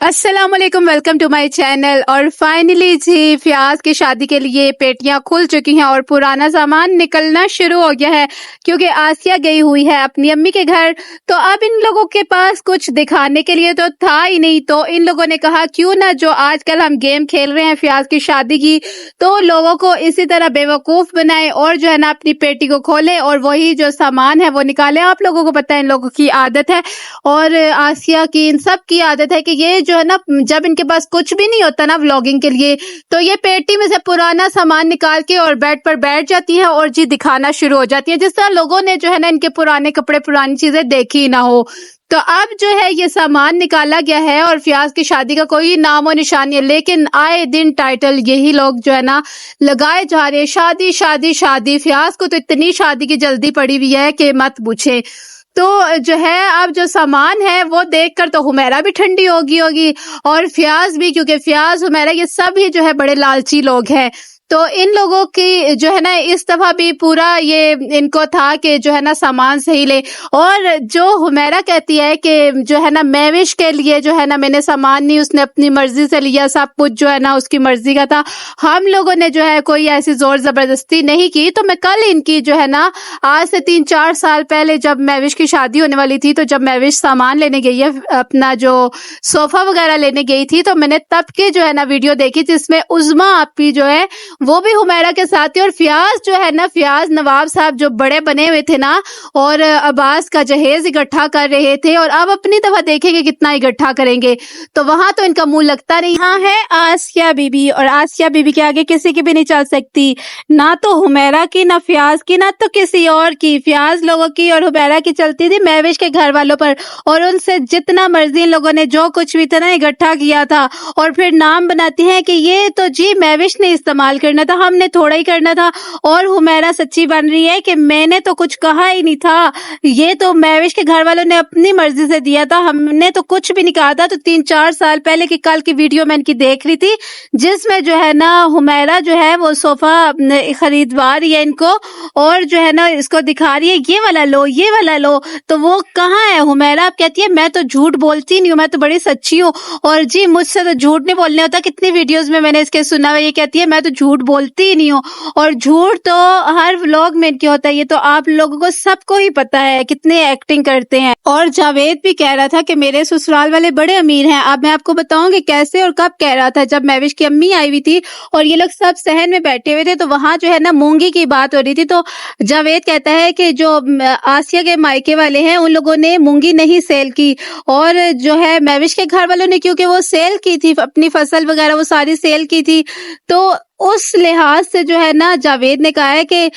अस्सलाम वालेकुम, welcome to my channel. और फाइनली जी फयाज की शादी के लिए पेटियां खुल चुकी हैं और पुराना सामान निकलना शुरू हो गया है क्योंकि आसिया गई हुई है अपनी अम्मी के घर। तो अब इन लोगों के पास कुछ दिखाने के लिए तो था ही नहीं, तो इन लोगों ने कहा क्यों ना जो आजकल हम गेम खेल रहे हैं फयाज की शादी की, तो लोगों को इसी तरह बेवकूफ़ बनाए और जो है ना अपनी पेटी को खोले और वही जो सामान है वो निकाले। आप लोगों को पता है इन लोगों की आदत है और आसिया की, इन सब की आदत है कि ये जो है ना जब इनके पास कुछ भी नहीं होता ना व्लॉगिंग के लिए, तो ये पेटी में से पुराना सामान निकाल के और बेड पर बैठ जाती है और जी दिखाना शुरू हो जाती है, जिस तरह लोगों ने जो है ना इनके पुराने कपड़े पुरानी चीजें देखी ना हो। तो अब जो है ये सामान निकाला गया है और फयाज की शादी का कोई नामो निशान नहीं है, लेकिन आए दिन टाइटल यही लोग जो है ना लगाए जा रहे हैं, शादी शादी शादी। फयाज को तो इतनी शादी की जल्दी पड़ी हुई है कि मत पूछे। तो जो है अब जो सामान है वो देखकर तो हुमैरा भी ठंडी होगी और फयाज भी, क्योंकि फयाज हुमैरा ये सब ही जो है बड़े लालची लोग हैं। तो इन लोगों की जो है ना इस दफा भी पूरा ये इनको था कि जो है ना सामान सही ले, और जो हुमैरा कहती है कि जो है ना महविश के लिए जो है ना मैंने सामान नहीं, उसने अपनी मर्जी से लिया, सब कुछ जो है ना उसकी मर्जी का था, हम लोगों ने जो है कोई ऐसी जोर जबरदस्ती नहीं की। तो मैं कल इनकी जो है ना आज से 3-4 साल पहले जब महविश की शादी होने वाली थी, तो जब महविश सामान लेने गई है अपना जो सोफा वगैरह लेने गई थी, तो मैंने तब की जो है ना वीडियो देखी जिसमें उज़मा आपी जो है वो भी हुमैरा के साथ थी, और फयाज जो है ना, फयाज नवाब साहब जो बड़े बने हुए थे ना और अब्बास का जहेज इकट्ठा कर रहे थे, और अब अपनी दफा देखेंगे कितना इकट्ठा करेंगे। तो वहां तो इनका मुंह लगता नहीं। हाँ है आसिया बीबी, और आसिया बीबी के आगे किसी की भी नहीं चल सकती, ना तो हुमैरा की, ना फयाज की, ना तो किसी और की। फयाज लोगों की और हुमैरा की चलती थी महविश के घर वालों पर, और उनसे जितना मर्जी इन लोगों ने जो कुछ भी था ना इकट्ठा किया था, और फिर नाम बनाती है कि ये तो जी महविश ने इस्तेमाल करना था, हमने थोड़ा ही करना था। और हुमैरा सच्ची बन रही है कि मैंने तो कुछ कहा ही नहीं था, ये तो महविश के घर वालों ने अपनी मर्जी से दिया था, हमने तो कुछ भी नहीं कहा था। तो 3-4 साल पहले की कल की वीडियो मैं इनकी देख रही थी जिसमें जो है ना हुमैरा जो है वो सोफा खरीदवा रही है इनको, और जो है ना इसको दिखा रही है ये वाला लो, ये वाला लो। तो वो कहाँ है हुमैरा? आप कहती है मैं तो झूठ बोलती नहीं हूँ, मैं तो बड़ी सच्ची हूँ, और जी मुझसे तो झूठ नहीं बोलने होता। कितनी वीडियोस में मैंने इसके सुना हुआ, ये कहती है मैं तो झूठ बोलती ही नहीं हूँ, और झूठ तो हर व्लॉग में इनके होता है, ये तो आप लोगों को सबको ही पता है कितने एक्टिंग करते हैं। और जावेद भी कह रहा था कि मेरे ससुराल वाले बड़े अमीर हैं। अब मैं आपको बताऊंगी कैसे और कब कह रहा था, जब महविश की अम्मी आई हुई थी और ये लोग सब सहन में बैठे हुए थे, तो वहां जो है ना मूंगी की बात हो रही थी। तो जावेद कहता है कि जो आसिया के मायके वाले हैं उन लोगों ने मूंगी नहीं सेल की, और जो है महविश के घर वालों ने क्योंकि वो सेल की थी अपनी फसल वगैरह वो सारी सेल की थी, तो उस लिहाज से जो है ना जावेद ने कहा है कि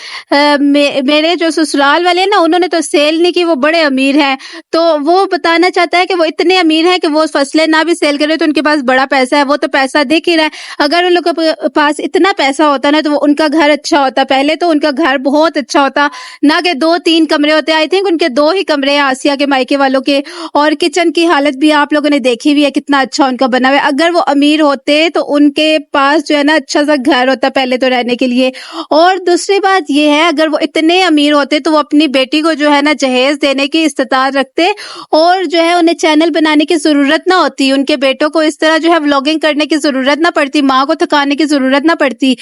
मेरे जो ससुराल वाले ना उन्होंने तो सेल नहीं की, वो बड़े अमीर हैं। तो वो बताना चाहता है कि वो इतने अमीर हैं कि वो फसलें ना भी सेल करे तो उनके पास बड़ा पैसा है, वो तो पैसा दिख ही रहा है। अगर उन लोगों के पास इतना पैसा होता ना तो वो उनका घर अच्छा होता, पहले तो उनका घर बहुत अच्छा होता, ना कि 2-3 कमरे होते। आई थिंक उनके 2 ही कमरे हैं आसिया के मायके वालों के, और किचन की हालत भी आप लोगों ने देखी हुई है कितना अच्छा उनका बना हुआ है। अगर वो अमीर होते तो उनके पास जो है ना अच्छा सा घर होता पहले तो रहने के लिए। और दूसरी बात ये है अगर वो इतने अमीर होते तो वो अपनी बेटी को जो है ना जहेज देने की इस्तिताअत रखते, और जो है उन्हें चैनल बनाने की जरूरत ना होती, उनके बेटों को इस तरह जो है व्लॉगिंग करने की जरूरत ना पड़ती, माँ को थकाने की जरूरत ना पड़ती।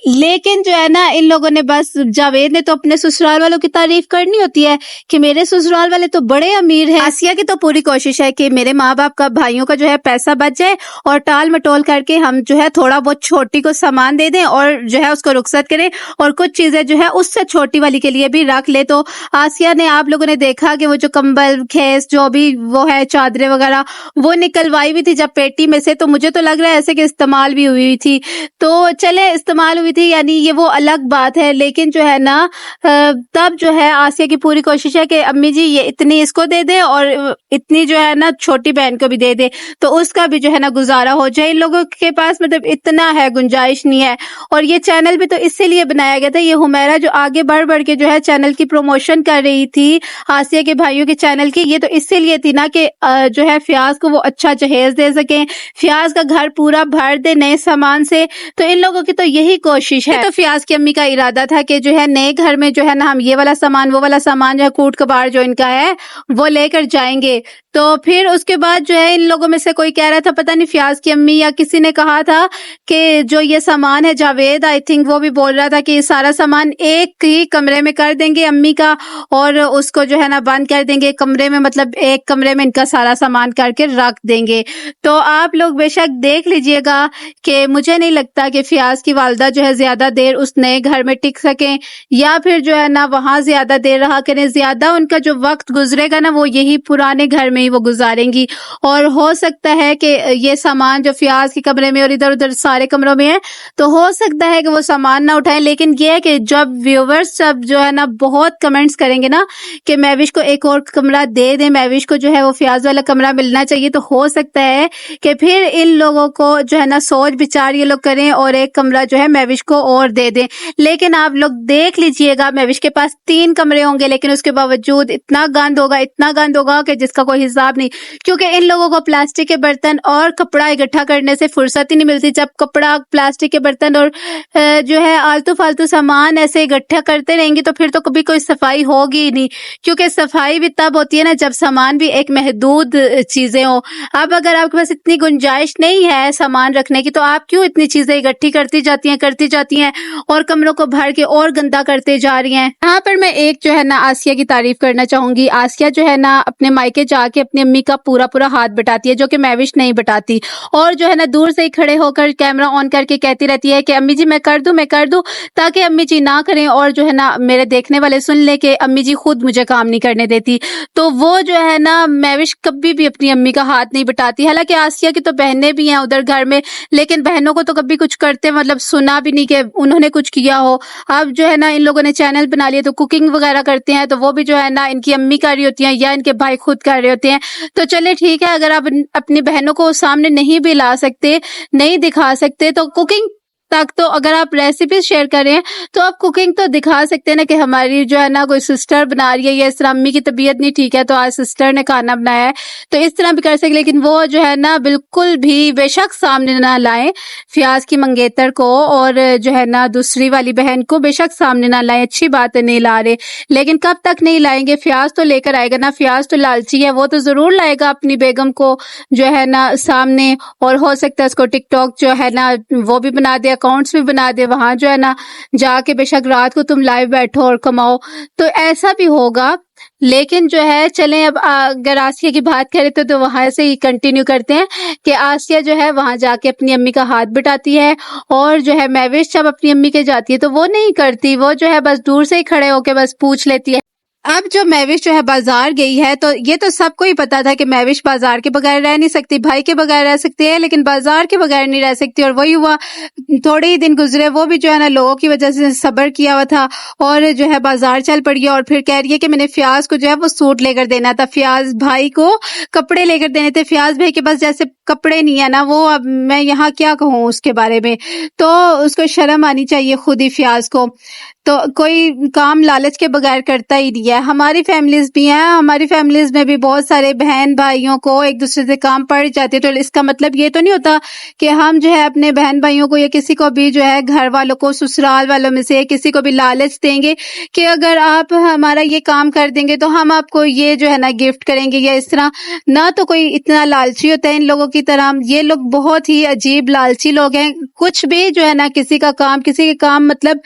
लेकिन जो है ना इन लोगों ने बस, जावेद ने तो अपने ससुराल वालों की तारीफ करनी होती है कि मेरे ससुराल वाले तो बड़े अमीर हैं। आसिया की तो पूरी कोशिश है कि मेरे माँ बाप का, भाइयों का जो है पैसा बच जाए और टाल मटोल करके हम जो है थोड़ा बहुत छोटी को सामान दे दें और जो है उसको रुखसत करें, और कुछ चीजें जो है उससे छोटी वाली के लिए भी रख ले। तो आसिया ने, आप लोगों ने देखा कि वो जो कंबल खेस जो भी वो है चादरें वगैरह वो निकलवाई हुई थी जब पेटी में से, तो मुझे तो लग रहा है ऐसे कि इस्तेमाल भी हुई थी। तो चले इस्तेमाल हुई थी यानी ये वो अलग बात है, लेकिन जो है ना तब जो है आसिया की पूरी कोशिश है कि अम्मी जी ये इतनी इसको दे दे और इतनी जो है ना छोटी बहन को भी दे दे, तो उसका भी जो है ना गुजारा हो जाए। इन लोगों के पास मतलब इतना है, गुंजाइश नहीं है। और ये चैनल भी तो इसीलिए बनाया गया था, ये हुमैरा जो आगे बढ़ बढ़ के जो है चैनल की प्रमोशन कर रही थी आसिया के भाइयों के चैनल की, ये तो इसीलिए थी ना कि जो है फयाज को वो अच्छा जहेज दे सके, फयाज का घर पूरा भर दे नए सामान से। तो इन लोगों की तो यही कोशिश है। तो फयाज की अम्मी का इरादा था कि जो है नए घर में जो है ना हम ये वाला सामान वो वाला सामान जो है कूट कबाड़ जो इनका है वो लेकर जाएंगे। تو پھر اس کے بعد جو ہے ان لوگوں میں سے کوئی کہہ رہا تھا، پتہ نہیں فیاض کی امی یا کسی نے کہا تھا کہ جو یہ سامان ہے، جاوید آئی تھنک وہ بھی بول رہا تھا کہ یہ سارا سامان ایک ہی کمرے میں کر دیں گے امی کا، اور اس کو جو ہے نا بند کر دیں گے کمرے میں، مطلب ایک کمرے میں ان کا سارا سامان کر کے رکھ دیں گے۔ تو آپ لوگ بے شک دیکھ لیجئے گا کہ مجھے نہیں لگتا کہ فیاض کی والدہ جو ہے زیادہ دیر اس نئے گھر میں ٹک سکیں، یا پھر جو ہے نا وہاں زیادہ دیر رہا کریں۔ زیادہ ان کا جو وقت گزرے گا نا وہ یہی پرانے گھر میں ہی وہ گزاریں گی، اور ہو سکتا ہے کہ یہ سامان جو فیاض کے کمرے میں اور ادھر ادھر سارے کمروں میں ہے تو ہو سکتا ہے کہ وہ سامان نہ اٹھائیں، لیکن یہ ہے کہ جب ویورز سب جو ہے نا بہت کمنٹس کریں گے نا کہ مہوش کو ایک اور کمرہ دے دیں، مہوش کو جو ہے وہ فیاض والا کمرہ ملنا چاہیے، تو ہو سکتا ہے کہ پھر ان لوگوں کو جو ہے نا سوچ بچار یہ لوگ کریں اور ایک کمرہ جو ہے مہوش کو اور دے دیں۔ لیکن آپ لوگ دیکھ لیجئے گا مہوش کے پاس 3 کمرے ہوں گے، لیکن اس کے باوجود اتنا گند ہوگا کہ جس کا کوئی حساب نہیں، کیونکہ ان لوگوں کو پلاسٹک کے برتن اور کپڑا اکٹھا کرنے سے فرصت ہی نہیں ملتی۔ جب کپڑا، پلاسٹک کے برتن اور جو ہے آلتو فالتو سامان ایسے اکٹھا کرتے رہیں گے تو پھر تو کبھی کوئی صفائی ہوگی ہی نہیں، کیونکہ صفائی بھی تب ہوتی ہے نا جب سامان بھی ایک محدود چیزیں ہوں۔ اب اگر آپ کے پاس اتنی گنجائش نہیں ہے سامان رکھنے کی تو آپ کیوں اتنی چیزیں اکٹھی کرتی جاتی ہیں اور کمروں کو بھر کے اور گندا کرتے جا رہی ہیں۔ یہاں پر میں ایک جو ہے نا آسیہ کی تعریف کرنا چاہوں گی۔ آسیہ جو ہے نا اپنے مائکے جا کے اپنی امی کا پورا ہاتھ بٹاتی ہے، جو کہ مہوش نہیں بٹاتی، اور جو ہے نا دور سے ہی کھڑے ہو کر کیمرہ آن کر کے کہتی رہتی ہے کہ امی جی میں کر دوں، تاکہ امی جی نہ کریں اور جو ہے نا میرے دیکھنے والے سن لیں کہ امی جی خود مجھے کام نہیں کرنے دیتی۔ تو وہ جو ہے نا مہوش کبھی بھی اپنی امی کا ہاتھ نہیں بٹاتی، حالانکہ آسیہ کی تو بہنیں بھی ہیں ادھر گھر میں، لیکن بہنوں کو تو کبھی کچھ کرتے مطلب سنا بھی نہیں کہ انہوں نے کچھ کیا ہو۔ اب جو ہے نا ان لوگوں نے چینل بنا لیے تو کوکنگ وغیرہ کرتے ہیں، تو وہ بھی جو ہے نا ان کی امی کر رہی ہوتی ہیں یا ان کے بھائی خود کر رہے ہوتے ہیں۔ تو چلے ٹھیک ہے، اگر آپ اپنی بہنوں کو سامنے نہیں بھی لا سکتے، نہیں دکھا سکتے، تو کوکنگ تک تو اگر آپ ریسیپیز شیئر کریں تو آپ کوکنگ تو دکھا سکتے ہیں نا کہ ہماری جو ہے نا کوئی سسٹر بنا رہی ہے، یا اس طرح امی کی طبیعت نہیں ٹھیک ہے تو آج سسٹر نے کھانا بنایا ہے، تو اس طرح بھی کر سکتے۔ لیکن وہ جو ہے نا بالکل بھی بے شک سامنے نہ لائیں فیاض کی منگیتر کو، اور جو ہے نا دوسری والی بہن کو بے شک سامنے نہ لائیں، اچھی بات ہے نہیں لا رہے، لیکن کب تک نہیں لائیں گے؟ فیاض تو لے کر آئے گا نا، فیاض تو لالچی ہے، وہ تو ضرور لائے گا اپنی بیگم کو جو ہے نا سامنے، اور ہو سکتا ہے اس کو ٹک ٹاک جو ہے نا وہ بھی بنا دے، اکاؤنٹس بھی بنا دے، وہاں جو ہے نا جا کے بے شک رات کو تم لائیو بیٹھو اور کماؤ، تو ایسا بھی ہوگا۔ لیکن جو ہے چلیں اب اگر آسیہ کی بات کریں تو وہاں سے ہی کنٹینیو کرتے ہیں کہ آسیہ جو ہے وہاں جا کے اپنی امی کا ہاتھ بٹاتی ہے، اور جو ہے مہوش جب اپنی امی کے جاتی ہے تو وہ نہیں کرتی، وہ جو ہے بس دور سے ہی کھڑے ہو کے بس پوچھ لیتی ہے۔ اب جو مہوش جو ہے بازار گئی ہے تو یہ تو سب کو ہی پتا تھا کہ مہوش بازار کے بغیر رہ نہیں سکتی، بھائی کے بغیر رہ سکتی ہے لیکن بازار کے بغیر نہیں رہ سکتی، اور وہی ہوا، تھوڑے ہی دن گزرے، وہ بھی جو ہے نا لوگوں کی وجہ سے صبر کیا ہوا تھا اور جو ہے بازار چل پڑی ہے، اور پھر کہہ رہی ہے کہ میں نے فیاض کو جو ہے وہ سوٹ لے کر دینا تھا، فیاض بھائی کو کپڑے لے کر دینے تھے، فیاض بھائی کے پاس جیسے کپڑے نہیں ہے نا، وہ اب میں یہاں کیا کہوں اس کے بارے میں، تو اس کو شرم آنی چاہیے خود ہی فیاض کو، تو کوئی کام لالچ کے بغیر کرتا ہی نہیں ہے۔ ہماری فیملیز بھی ہیں، ہماری فیملیز میں بھی بہت سارے بہن بھائیوں کو ایک دوسرے سے کام پڑ جاتے، تو اس کا مطلب یہ تو نہیں ہوتا کہ ہم جو ہے اپنے بہن بھائیوں کو یا کسی کو بھی جو ہے گھر والوں کو، سسرال والوں میں سے کسی کو بھی لالچ دیں گے کہ اگر آپ ہمارا یہ کام کر دیں گے تو ہم آپ کو یہ جو ہے نا گفٹ کریں گے یا اس طرح، نہ تو کوئی اتنا لالچی ہوتا ہے ان لوگوں کی طرح، یہ لوگ بہت ہی عجیب لالچی لوگ ہیں، کچھ بھی جو ہے نا کسی کے کام مطلب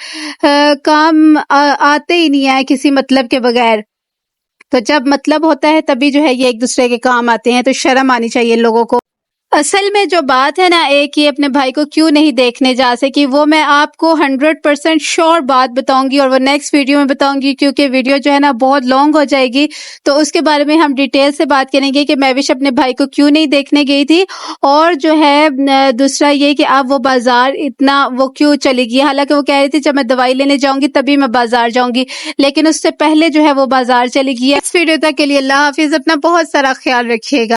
کام آتے ہی نہیں ہے کسی مطلب کے بغیر، تو جب مطلب ہوتا ہے تبھی جو ہے یہ ایک دوسرے کے کام آتے ہیں، تو شرم آنی چاہیے ان لوگوں کو۔ اصل میں جو بات ہے نا ایک ہی اپنے بھائی کو کیوں نہیں دیکھنے جا سکی، وہ میں آپ کو 100% شور بات بتاؤں گی، اور وہ نیکسٹ ویڈیو میں بتاؤں گی، کیونکہ ویڈیو جو ہے نا بہت لانگ ہو جائے گی، تو اس کے بارے میں ہم ڈیٹیل سے بات کریں گے کہ مہوش اپنے بھائی کو کیوں نہیں دیکھنے گئی تھی، اور جو ہے دوسرا یہ کہ اب وہ بازار اتنا وہ کیوں چلی گئی، حالانکہ وہ کہہ رہی تھی جب میں دوائی لینے جاؤں گی تبھی میں بازار جاؤں گی، لیکن اس سے پہلے جو ہے وہ بازار چلی گئی ہے۔ اس ویڈیو تک کے لیے اللہ حافظ، اپنا بہت سارا خیال رکھیے گا۔